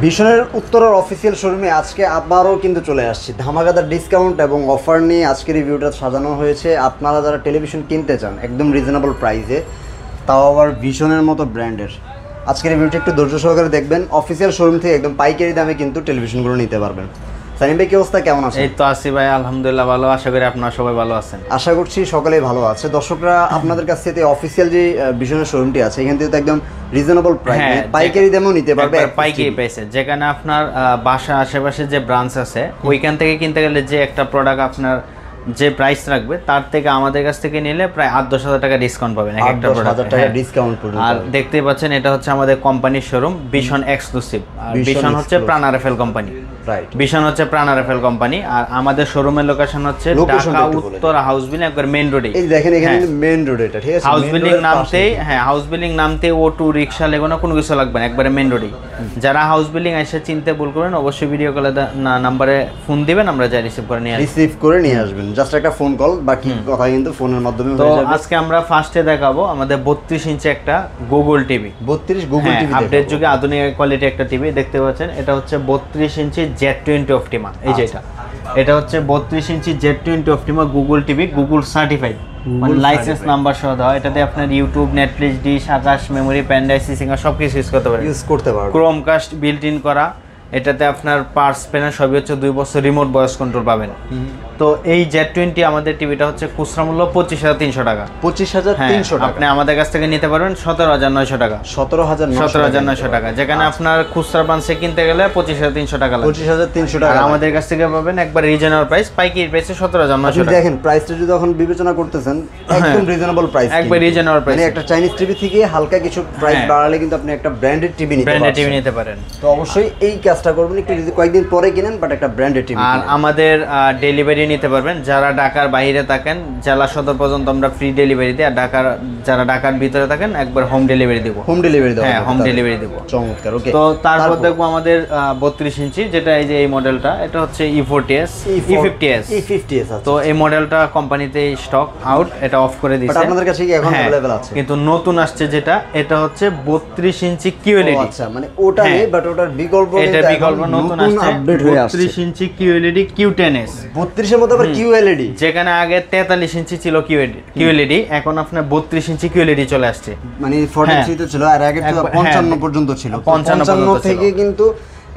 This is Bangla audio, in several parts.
ভীষণের উত্তরার অফিসিয়াল শোরুমে আজকে আবারও কিন্তু চলে আসছি ধামাকাদার ডিসকাউন্ট এবং অফার নিয়ে আজকের রিভিউটা সাজানো হয়েছে। আপনারা যারা টেলিভিশন কিনতে চান একদম রিজনেবল প্রাইসে, তাও আবার ভীষণের মতো ব্র্যান্ডের, আজকের রিভিউটা একটু ধৈর্য সহকারে দেখবেন। অফিসিয়াল শোরুম থেকে একদম পাইকারি দামে কিন্তু টেলিভিশনগুলো নিতে পারবেন। সানিম ভাই, কি অবস্থা, কেমন আছেন? এই তো আছি ভাই, আলহামদুলিল্লাহ ভালো। আশা করি আপনারা সবাই ভালো আছেন। আশা করছি সকলেই ভালো আছে। দর্শকরা আপনাদের কাছ থেকে অফিসিয়াল যে ভীষণের শোরুমটি আছে এখান থেকে তো একদম রিজনেবল প্রাইস, পাইকারি দামেও নিতে পারবে। পাইকারি প্রাইসে, যেখানে আপনার বাসা আশেপাশে যে ব্রাঞ্চ আছে ওইখান থেকে কিনতে গেলে যে একটা প্রোডাক্ট আপনার যে প্রাইস রাখবে তার থেকে আমাদের কাছ থেকে নিলে প্রায় 8-10 হাজার টাকা ডিসকাউন্ট পাবেন এক একটা প্রোডাক্ট। আর দেখতেই পাচ্ছেন এটা হচ্ছে আমাদের কোম্পানির শোরুম ভীষণ এক্সক্লুসিভ। ভীষণ হচ্ছে প্রাণ আরএফএল কোম্পানি, ভীষণ হচ্ছে প্রাণ আরএফএল কোম্পানি। আর আমাদের শোরুমের লোকেশন হচ্ছে ঢাকা উত্তর হাউস বিল্ডিং, একবার মেইন রোডে। এই দেখেন এখানে মেইন রোড, এটা ঠিক আছে। হাউস বিল্ডিং নামতেই, হাউস বিল্ডিং নামতে অটো রিকশা লেগুনা কোনো কিছু লাগবে না, একবারে মেইন রোডেই। যারা হাউস বিল্ডিং এসে চিনতে ভুল করবেন অবশ্যই ভিডিও কলে নাম্বারে ফোন দিবেন, আমরা যাই রিসিভ করে নিয়ে আসবেন। জাস্ট একটা ফোন কল, বাকি কথা কিন্তু ফোনের মাধ্যমে হয়ে যাবে। আজকে আমরা ফার্স্টে দেখাবো আমাদের 32 ইঞ্চি একটা Google TV. 32 Google TV, update যুগে আধুনিক কোয়ালিটি একটা টিভি দেখতে পাচ্ছেন। এটা হচ্ছে 32 ইঞ্চি Z20 অপটিমা। এই যে এটা হচ্ছে 32 ইঞ্চি Z20 Optima Google TV, Google certified, মানে লাইসেন্স নাম্বার সহ দেওয়া। এটাতে আপনার YouTube, Netflix, dish, Akash, memory, প্যান্ডাই, singer সবকিছু ইউজ করতে পারবেন। ক্রোমকাস্ট বিল্ট ইন করা। এটাতে আপনার পার্স প্যানেল সবই হচ্ছে 2 বছর রিমোট ভয়েস কন্ট্রোল পাবেন। তো এই Z20 আমাদের টিভিটা হচ্ছে খুচরা মূল্য 25,300 টাকা। 25,300 টাকা আপনি আমাদের কাছ থেকে নিতে পারবেন 17,900 টাকা। 17,900 টাকা, যেখানে আপনার খুচরা ব্রাঞ্চে কিনতে গেলে 25,300 টাকা লাগে। 25,300 টাকা আমাদের কাছ থেকে পাবেন একবার রিজনেবল প্রাইস, পাইকারি প্রাইসে 17,900 টাকা। দেখেন প্রাইসটা যদি এখন বিবেচনা করতেছেন একদম রিজনেবল প্রাইস, একবার রিজনেবল প্রাইস। মানে একটা চাইনিজ টিভি থেকে হালকা কিছু প্রাইস বাড়ালে কিন্তু আপনি একটা ব্র্যান্ডেড টিভি নিতে পারেন। তো অবশ্যই এই কাজটা করবেন, একটু যদি কয়েকদিন পরে কিনেন, বাট একটা ব্র্যান্ডেড টিভি। আর আমাদের ডেলিভারি নিতে পারবেন। যারা ঢাকার বাইরে থাকেন, জেলা সদর পর্যন্ত আমরা ফ্রি ডেলিভারি দিই। আর যারা ঢাকার ভিতরে থাকেন একবার হোম ডেলিভারি দেব। হোম ডেলিভারি দেব। চমৎকার। ওকে, তো তারপর দেখবো আমাদের 32 ইঞ্চি, যেটা এই যে এই মডেলটা, এটা হচ্ছে E40s, E50s। তো এই মডেলটা কোম্পানিতে স্টক আউট, এটা অফ করে দিয়েছে। বাট আপনাদের কাছে কি এখন अवेलेबल আছে? কিন্তু নতুন আসছে যেটা, এটা হচ্ছে 32 ইঞ্চি QLED। আচ্ছা, মানে ওটা নেই, বাট ওটার বিকল্প, এটা বিকল্প নতুন আসছে, আপডেট হয়ে আসছে। 32 ইঞ্চি QLED Q10s। 32 এর মধ্যে আবার QLED, যেখানে আগে 43 ইঞ্চি ছিল QLED, এখন আপনার 32 ইঞ্চি QLED চলে আসছে। মানে 43 তো ছিল, আর আগে তো 55 পর্যন্ত ছিল। 55 থেকে কিন্তু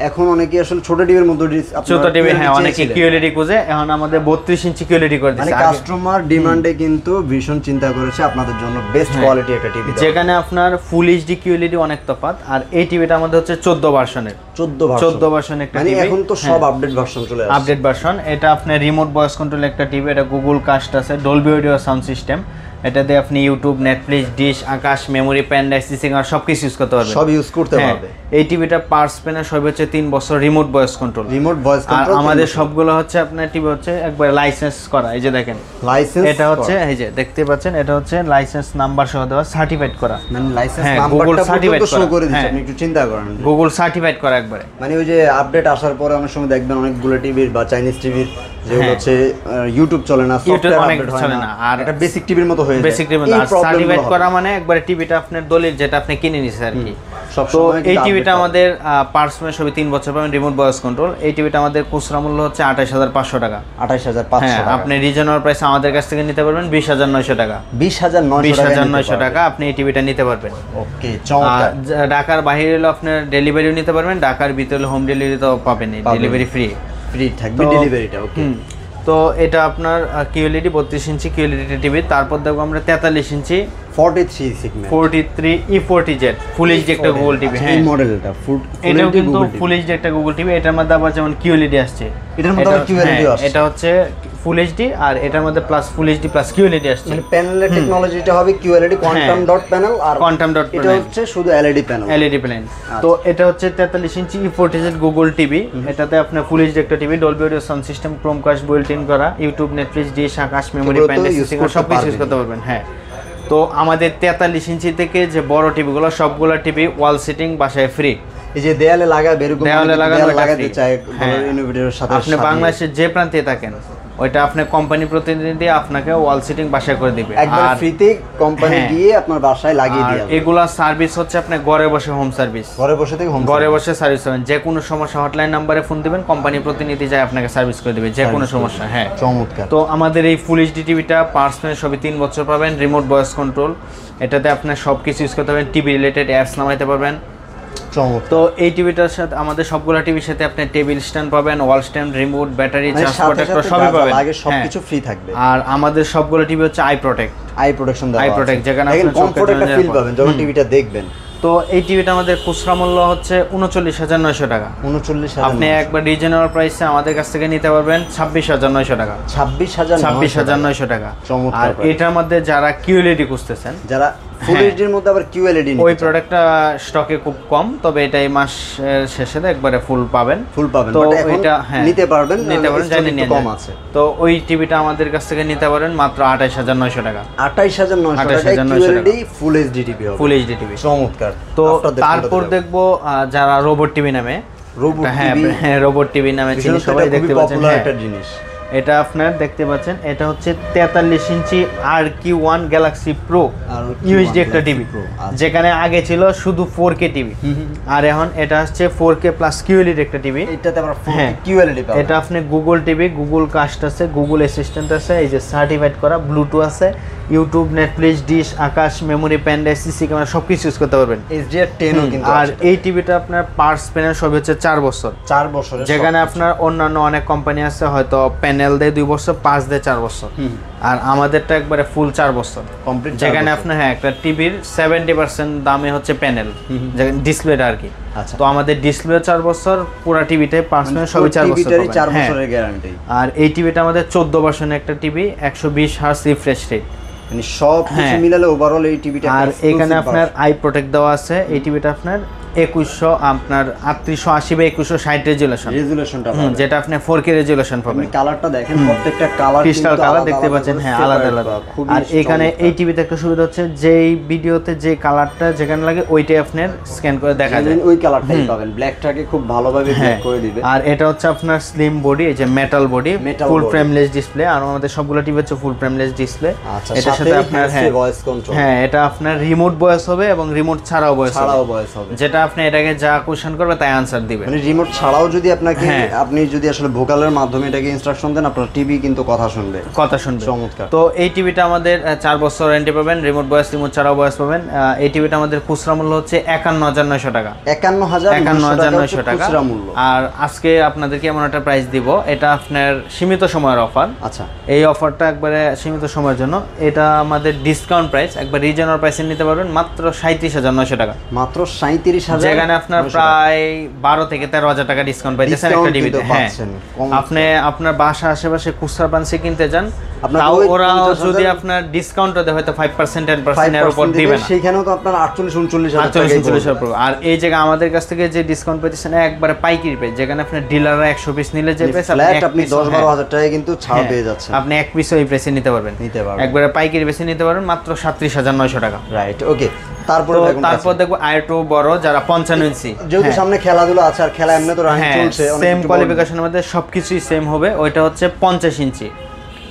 এখন অনেকে আসলে ছোট টিভির মধ্যে ছোট টিভি, অনেকে QLED খুঁজে, এখন আমাদের 32 ইঞ্চি QLED করে দিয়েছে। মানে কাস্টমার ডিমান্ডে কিন্তু ভীষণ চিন্তা করেছে আপনাদের জন্য বেস্ট কোয়ালিটি একটা টিভি, যেখানে আপনার ফুল এইচডি QLED অনেক তফাৎ। আর এই টিভিটা আমাদের হচ্ছে 14 ভার্সনের, 14 ভার্সন একটা টিভি। মানে এখন তো সব আপডেট ভার্সন চলে আসছে। Update version. এটা আপনার রিমোট ভয়েস কন্ট্রোল একটা টিভি। এটা গুগল কাস্ট আছে, ডলবি অডিও সাউন্ড সিস্টেম। এটাতে আপনি YouTube, Netflix, dish, Akash, memory, প্যান্ডাই, singer সবকিছু ইউজ করতে পারবেন। সব ইউজ করতে পারবে। এই টিভিটা পার্স প্যানেল সব হচ্ছে 3 বছর রিমোট ভয়েস কন্ট্রোল। আর আমাদের সবগুলো হচ্ছে আপনার টিভি হচ্ছে একবার লাইসেন্স করা। এই যে দেখেন লাইসেন্স, এটা হচ্ছে এই যে দেখতে পাচ্ছেন, এটা হচ্ছে লাইসেন্স নাম্বার সহ দেওয়া, সার্টিফাইড করা। মানে লাইসেন্স নাম্বারটা সার্টিফাইড শো করে দিচ্ছে। আপনি একটু চিন্তা করেন, গুগল সার্টিফাইড করা একবারে। মানে ওই যে আপডেট আসার পরে অনেক সময় দেখবেন অনেকগুলো টিভির বা চাইনিজ টিভির যেগুলো হচ্ছে ইউটিউব চলে না, সফটওয়্যার আপডেট চলে না, আর এটা বেসিক টিভির মতো হয়ে যায়। বেসিক টিভির মতো সার্টিফাইড করা মানে একবারে টিভিটা আপনার দলিল, যেটা আপনি কিনে নিছেন আর কি। তো এই টিভিটা আমাদের পার্সোনাল সবই 3 বছর পাবেন, রিমোট ভয়েস কন্ট্রোল। এই টিভিটা আমাদের খুচরা মূল্য হচ্ছে 28,500 টাকা। 28,500 টাকা। আপনি রিজনেবল প্রাইস আমাদের কাছ থেকে নিতে পারবেন 20,900 টাকা। 20,900 টাকা আপনি এই টিভিটা নিতে পারবেন। ওকে, চমৎকার। ঢাকার বাইরে হলে আপনার ডেলিভারিও নিতে পারবেন, ঢাকার ভিতরে হোম ডেলিভারি তো পাবেন, ডেলিভারি ফ্রি থাকবে ডেলিভারিটা। ওকে, তো এটা আপনার QLED 32 ইঞ্চি QLED টিভি। তারপর দেখবো আমরা 43 ইঞ্চি 43 সেগমেন্ট 43 E40Z ফুল এইচডি একটা গুগল টিভি। এই মডেলটা এটাও কিন্তু ফুল এইচডি একটা গুগল টিভি। এটার মধ্যে আবার যেমন QLED আসছে, এটার মধ্যে আবার QLED আসছে। এটা হচ্ছে ফুল এইচডি, আর এটার মধ্যে plus full HD plus QLED আসছে। মানে প্যানেলের টেকনোলজিটা হবে QLED কোয়ান্টাম ডট প্যানেল, আর কোয়ান্টাম ডট এটা হচ্ছে শুধু LED প্যানেল। তো এটা হচ্ছে 43 ইঞ্চি E40Z গুগল টিভি। এটাতে আপনার ফুল এইচডি একটা TV, Dolby audio sound system, Chromecast built in করা, YouTube, Netflix, dish, Akash, memory, প্যান্ডাই, singer সবকিছু ইউজ করতে পারবেন। তো আমাদের 43 ইঞ্চি থেকে যে বড় টিভিগুলো, সবগুলো টিভি ওয়াল সিটিং বাসায় ফ্রি। এই যে দেয়ালে লাগাতে চাই ইনোভেটরের সাথে, আপনি বাংলাদেশের যে প্রান্তে থাকেন ওইটা আপনি কোম্পানি প্রতিনিধি আপনাকে ওয়াল সিটিং বাসায় করে দিবে একবার আর ফ্রিতে কোম্পানি হ্যাঁ। গিয়ে আপনার বাসায় লাগিয়ে আর দিয়ে আসবে। এগুলা সার্ভিস হচ্ছে আপনি ঘরে বসে হোম সার্ভিস, ঘরে বসে থেকে হোম ঘরে বসে সার্ভিস পাবেন। যে কোনো সমস্যা হটলাইন নাম্বারে ফোন দিবেন, কোম্পানি প্রতিনিধি যায় আপনাকে সার্ভিস করে দিবে যে কোনো সমস্যা। হ্যাঁ, চমৎকার। তো আমাদের এই ফুল এইচডি টিভিটা পার্সোনাল সবই 3 বছর পাবেন, রিমোট ভয়েস কন্ট্রোল, এটাতে আপনার সব কিছু ইউজ করতে পারবেন, টিভি রিলেটেড অ্যাপস নামাইতে পারবেন। চমৎকার। তো এই টিভিটার সাথে আমাদের সবগুলো টিভির সাথে আপনি টেবিল স্ট্যান্ড পাবেন, ওয়াল স্ট্যান্ড, রিমোট, ব্যাটারি, মানে চার্জ সাথে প্রোটেক্টর সাথে সবই যা যা পাবেন। লাগে হ্যাঁ। সবকিছু ফ্রি থাকবে। আর আমাদের সবগুলো টিভি হচ্ছে আই প্রোটেক্ট, আই প্রোটেকশন দেওয়া আই আছে। প্রোটেক্ট, যেখানে দেখেন আপনার চোখের কমফোর্ট একটা জন্য ফিল পাবেন যখন টিভিটা দেখবেন। তো এই টিভিটা আমাদের খুচরা মূল্য হচ্ছে 39,900 টাকা। 39,000 আপনি একবার রিজনেবল প্রাইসে আমাদের কাছ থেকে নিতে পারবেন 26,900 টাকা। 26,900 টাকা। চমৎকার আর price। এটার মধ্যে যারা কিউএলইডি খুঁজতেছেন, যারা ফুল হ্যাঁ। এইচডির মধ্যে আবার কিউএলইডি ওই প্রোডাক্টটা স্টকে খুব কম, তবে এটা এই মাসের শেষে একবারে ফুল পাবেন। ফুল পাবেন, তো বাট এখন এটা হ্যাঁ নিতে পারবেন, নিতে পারেন, জানি একটু নিয়ে কম যান। আছে। তো ওই টিভিটা আমাদের কাছ থেকে নিতে পারেন মাত্র 28,900 টাকা। 28,900 টাকায় 28,900 কিউএলইডি ফুল এইচডি টিভি হবে। Full HD TV. চমৎকার। তো After that তারপর কোনটাতে দেখবো যারা রোবট টিভি নামে, রোবট হ্যাঁ টিভি হ্যাঁ রোবট টিভি নামে চিনি, বিশেষত সবাই এটা দেখতে খুবই পাচ্ছেন। পপুলার হ্যাঁ, একটা জিনিস। এটা আপনার দেখতে পাচ্ছেন, এটা হচ্ছে 43 ইঞ্চি RQ1 Galaxy pro RQ1 USD একটা Galaxy টিভি, Pro, আচ্ছা। যেখানে আগে ছিল শুধু 4K টিভি, আর এখন এটা হচ্ছে 4K প্লাস কিউএলইডি একটা টিভি। এটাতে আবার হ্যাঁ, কিউএলইডি পাবেন। এটা আপনি গুগল টিভি, গুগল কাস্ট আছে, গুগল অ্যাসিস্ট্যান্ট আছে, এই যে সার্টিফাইড করা, ব্লুটুথ আছে, YouTube, Netflix, dish, Akash, memory, pen drive, CC camera সব কিছু ইউজ করতে পারবেন। HDR10 ও কিন্তু আর আছে। এই টিভিটা আপনার পার্স প্যানেল সব হচ্ছে 4 বছর, 4 বছরের যেখানে সব- আপনার অন্যান্য অনেক কোম্পানি আছে হয়তো প্যানেল দেয় 2 বছর, পার্স দেয় 4 বছর, আর আমাদেরটা একবারে ফুল 4 বছর কমপ্লিট যেখানে আপনার হ্যাঁ একটা টিভির 70% দামে হচ্ছে প্যানেল, যেখানে ডিসপ্লেটা আর কি। আচ্ছা। তো আমাদের ডিসপ্লে 4 বছর, পুরো টিভিতে পার্স প্যানেল সবই 4 বছর টিভিটারই 4 পাবেন। হ্যাঁ। বছরের গ্যারান্টি। আর এই টিভিটা আমাদের 14 ভার্সনের একটা টিভি, 120 হার্জ রিফ্রেশ রেট। মানে সব কিছু হ্যাঁ। মিলালে ওভারঅল এই টিভিটা আর এখানে আপনার আই প্রোটেক্ট দেওয়া আছে। এই টিভিটা আপনার 2100 আপনার 3880 বা 2160 রেজুলেশন, রেজুলেশনটা যেটা আপনি 4K রেজুলেশন পাবেন। আপনি কালারটা দেখেন, প্রত্যেকটা কালার ক্রিস্টাল কালার দেখতে পাচ্ছেন, হ্যাঁ আলাদা আলাদা। আর এখানে এই টিভিতে একটা সুবিধা হচ্ছে, যেই ভিডিওতে যে কালারটা যেখানে লাগে ওইটাই আপনার স্ক্যান করে দেখা যায়, ওই কালারটাই পাবেন। ব্ল্যাকটাকে খুব ভালোভাবে ব্ল্যাক করে দিবে। আর এটা হচ্ছে আপনার স্লিম বডি, এই যে metal body, Metal full body। Frameless display. আর আমাদের সবগুলো টিভি হচ্ছে ফুল ফ্রেমলেস ডিসপ্লে। আচ্ছা, এটার সাথে আপনার হ্যাঁ ভয়েস কন্ট্রোল, হ্যাঁ এটা আপনার রিমোট ভয়েস হবে এবং রিমোট ছাড়াও ভয়েস হবে, ছাড়াও ভয়েস হবে। যেটা আপনি এটাকে যা কোশ্চেন করবে তাই আনসার দিবে। মানে রিমোট ছাড়াও যদি আপনাকে হ্যাঁ। আপনি যদি আসলে ভোকালের মাধ্যমে এটাকে ইনস্ট্রাকশন দেন, আপনার টিভি কিন্তু কথা শুনবে। কথা শুনবে। চমৎকার। তো এই টিভিটা আমাদের 4 বছর ওয়ারেন্টি পাবেন, রিমোট ভয়েস, রিমোট ছাড়াও ভয়েস পাবেন। এই টিভিটা আমাদের খুচরা মূল্য হচ্ছে 51,900 টাকা। 51,900 টাকা টাকা। খুচরা মূল্য। আর আজকে আপনাদেরকে এমন একটা প্রাইস দিব, এটা আপনার সীমিত সময়ের অফার। আচ্ছা, এই অফারটা একবারে সীমিত সময়ের জন্য, এটা আমাদের ডিসকাউন্ট প্রাইস, একবার রিজনাল প্রাইসে নিতে পারবেন মাত্র 37,900 টাকা, মাত্র 37,000, যেখানে আপনার প্রায় 12 থেকে 13,000 টাকা ডিসকাউন্ট পাইতেছেন একটা Discount টিভিতে। কিন্তু হ্যাঁ, পাচ্ছেন, কম আপনি আপনার বাসা আশেপাশে খুচরা পাঞ্চে কিনতে যান, আপনার তাও ওই ওরা 50,000 যদি আপনার ডিসকাউন্টও দেয় হয়তো 5% 10% এর উপর 5% দিবে না, সেখানেও তো আপনার 48-39,000 48-49,000 পড়বে। আর এই জায়গা আমাদের কাছ থেকে যে ডিসকাউন্ট পেয়েছেন একবারে পাইকারি পেয়ে, যেখানে আপনার ডিলাররা 100 পিস নিলে যে প্রাইস, ফ্ল্যাট আপনি 10-12,000 টাকায় কিন্তু ছাড় পেয়ে যাচ্ছেন। আপনি এক পিসও এই প্রাইসে নিতে পারবেন, নিতে পারবেন। একবারে পাইকারি বেশি নিতে পারবেন মাত্র 37,900 টাকা। রাইট, ওকে। তারপরে তো তারপর দেখবো আরেকটু বড়, যারা 55 ইঞ্চি, যেহেতু সামনে খেলাধুলা আছে আর খেলা এমনি তো রানিং হ্যাঁ চলছে, অনেক সেম কিছু কোয়ালিফিকেশনের মধ্যে সবকিছুই সেম হবে। ওইটা হচ্ছে 50 ইঞ্চি,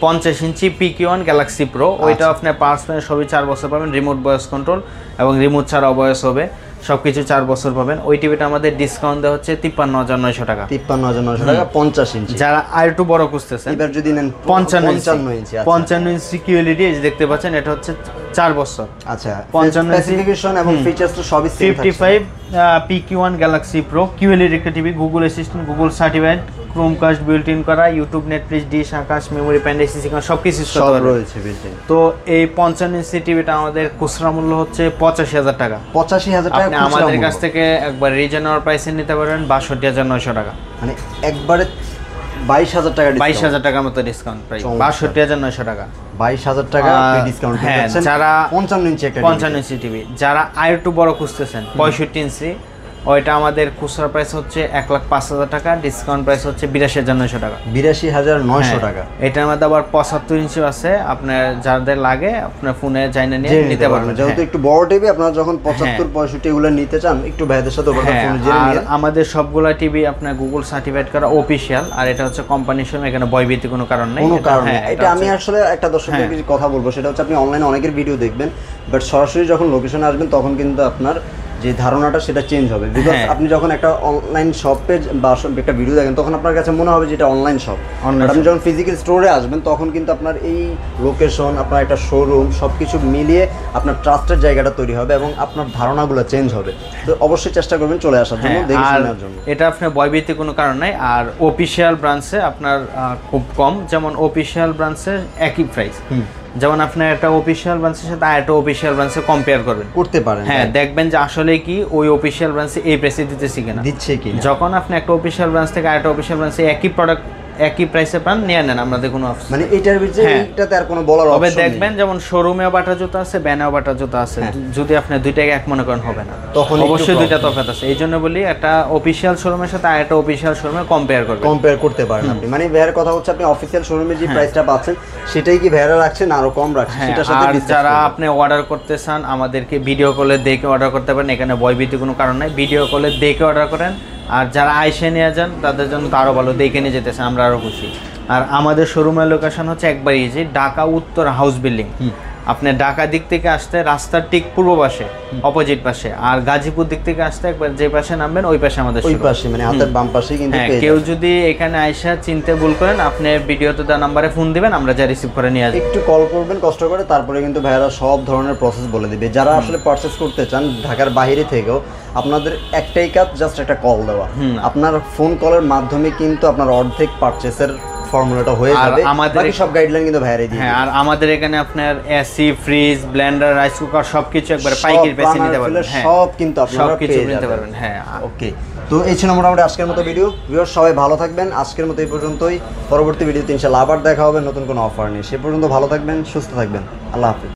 50 ইঞ্চি PQ1 গ্যালাক্সি প্রো। ওইটা আপনার পাওয়ার স্প্যান সবই 4 বছর পাবেন, রিমোট ভয়েস কন্ট্রোল এবং রিমোট ছাড়াও ভয়েস হবে, সবকিছু 4 বছর পাবেন। ওই টিভিটা আমাদের ডিসকাউন্ট দেওয়া হচ্ছে 53,900 টাকা। 53,900 টাকা 50 ইঞ্চি। যারা আর একটু বড় খুঁজতেছেন, এবার যদি নেন 55 ইঞ্চি, আচ্ছা। 55 ইঞ্চি কিউএলইডি, এই যে দেখতে পাচ্ছেন, এটা হচ্ছে 4 বছর। আচ্ছা, 55 ইঞ্চি স্পেসিফিকেশন এবং ফিচারস তো সবই সেম থাকছে। 55 PQ1 গ্যালাক্সি প্রো কিউএলইডি একটা TV, Google assistant, Google certified, Chromecast built in করা, YouTube, Netflix, dish, Akash, memory, pen drive, CC camera সবকিছু ইউজ করতে সব পারবেন। রয়েছে বিল্ট ইন। তো এই 55 ইঞ্চি টিভিটা আমাদের খুচরা মূল্য হচ্ছে 85,000 টাকা। 85,000 টাকা আপনি খুচরা আমাদের মূল্য। কাছ থেকে একবার রিজনাল প্রাইসে নিতে পারবেন 62,900 টাকা, মানে একবারে 22,000 টাকা ডিসকাউন্ট। 22,000 টাকার মতো ডিসকাউন্ট প্রাইস, চমৎকার। 62,900 টাকা। 22,000 টাকা আপনি ডিসকাউন্ট হ্যাঁ, পাচ্ছেন। যারা 55 ইঞ্চি একটা 55 ইঞ্চি টিভি, যারা আর একটু বড় খুঁজতেছেন 65 ইঞ্চি, ওইটা আমাদের খুচরা প্রাইস হচ্ছে 1,05,000 টাকা, ডিসকাউন্ট প্রাইস হচ্ছে 82,900 টাকা। 82,900 টাকা। এটার মধ্যে আবার 75 ইঞ্চি আছে, আপনার যাদের লাগে আপনার ফোনে চাইনা নিয়ে নিতে পারবেন। যেহেতু একটু বড় টিভি, আপনারা যখন 75 65 এগুলো নিতে চান একটু ভাইদের সাথে ফোনে জেনে আর নিন। আমাদের সবগুলা টিভি আপনার গুগল সার্টিফাইড করা অফিশিয়াল, আর এটা হচ্ছে কোম্পানির সময়, এখানে ভয়ভীতি কোনো কারণ নেই। কোনো কারণ নেই। এটা আমি আসলে একটা দর্শকদের কিছু কথা বলবো, সেটা হচ্ছে আপনি অনলাইনে অনেকের ভিডিও দেখবেন, বাট সরাসরি যখন লোকেশনে আসবেন তখন কিন্তু আপনার যে ধারণাটা সেটা চেঞ্জ হবে। বিকজ আপনি যখন একটা অনলাইন শপে বা একটা ভিডিও দেখেন তখন আপনার কাছে মনে হবে যে এটা অনলাইন শপ, আপনি যখন ফিজিক্যাল স্টোরে আসবেন তখন কিন্তু আপনার এই লোকেশন, আপনার একটা শোরুম সবকিছু মিলিয়ে আপনার ট্রাস্টের জায়গাটা তৈরি হবে এবং আপনার ধারণাগুলো চেঞ্জ হবে। তো অবশ্যই চেষ্টা করবেন চলে আসার জন্য, দেখে শোনার জন্য। এটা আপনার ভয়ভীতি কোনো কারণ নাই। আর অফিশিয়াল ব্রাঞ্চে আপনার খুব কম, যেমন অফিশিয়াল ব্রাঞ্চে একই প্রাইস, যেমন আপনার একটা অফিশিয়াল ব্রাঞ্চের সাথে আর একটা অফিশিয়াল ব্রাঞ্চে কম্পেয়ার করবেন, করতে পারেন। হ্যাঁ, দেখবেন যে আসলে কি ওই অফিশিয়াল ব্রাঞ্চে এই প্রাইসে দিতেছি কিনা, দিচ্ছে কি। যখন আপনি একটা অফিশিয়াল ব্রাঞ্চ থেকে আরেকটা অফিশিয়াল ব্রাঞ্চে একই প্রোডাক্ট একই প্রাইসে পান, নিয়ে নেন, আমাদের কোনো অপশন মানে এটার ভিতরে এইটাতে আর কোনো বলার তবে অপশন নেই। দেখবেন যেমন শোরুমেও বাটা জুতা আছে, ব্যানেও বাটা জুতা আছে, যদি আপনি দুইটাকে এক মনে করেন হবে না, তখন অবশ্যই দুইটা তফাৎ আছে। এই জন্য বলি একটা অফিশিয়াল শোরুমের সাথে আর একটা অফিশিয়াল শোরুমে কম্পেয়ার করতে পারেন আপনি। মানে ভাইয়ের কথা হচ্ছে আপনি অফিশিয়াল শোরুমে যে প্রাইসটা পাচ্ছেন সেটাই কি ভাইয়ারা রাখছেন আরো কম রাখছেন, সেটার সাথে আর যারা আপনি অর্ডার করতে চান আমাদেরকে ভিডিও কলে দেখে অর্ডার করতে পারেন, এখানে ভয়ভীতি কোনো কারণ নাই, ভিডিও কলে দেখে অর্ডার করেন। আর যারা আইসে নিয়ে যান তাদের জন্য তো আরো ভালো, দেখে নিয়ে যেতেছে আমরা আরো খুশি। আর আমাদের শোরুমের লোকেশন হচ্ছে একবার ইজি, ঢাকা উত্তর হাউস বিল্ডিং। আপনি ঢাকা দিক থেকে আসতে রাস্তার ঠিক পূর্ব পাশে অপোজিট পাশে, আর গাজীপুর দিক থেকে আসতে একবার যে পাশে নামবেন ওই পাশে আমাদের ওই পাশে, মানে হাতের বাম পাশে কিন্তু পেয়ে কেউ যদি এখানে আইসা চিনতে ভুল করেন আপনি ভিডিওতে দেওয়া নাম্বারে ফোন দিবেন, আমরা যা রিসিভ করে নিয়ে আসবো। একটু কল করবেন কষ্ট করে, তারপরে কিন্তু ভাইয়ারা সব ধরনের প্রসেস বলে দিবে। যারা আসলে পারচেজ করতে চান ঢাকার বাইরে থেকেও, আপনাদের একটাই কাজ, জাস্ট একটা কল দেওয়া। আপনার ফোন কলের মাধ্যমে কিন্তু আপনার অর্ধেক পারচেজের ফর্মুলাটা হয়ে যাবে, বাকি সব গাইডলাইন কিন্তু ভাইয়ারাই দিয়ে। হ্যাঁ, আর আমাদের এখানে আপনার AC, fridge, Blender, rice cooker সবকিছু একবারে পাইকারি প্রাইসে নিতে পারবেন। সব কিন্তু আপনারা পেয়ে নিতে পারবেন। হ্যাঁ, ওকে। তো এই ছিল মোটামুটি আজকের মতো ভিডিও। ভিউয়ার্স সবাই ভালো থাকবেন, আজকের মতো এই পর্যন্তই। পরবর্তী ভিডিওতে ইনশাআল্লাহ আবার দেখা হবে নতুন কোনো অফার নিয়ে। সে পর্যন্ত ভালো থাকবেন, সুস্থ থাকবেন। আল্লাহ হাফেজ।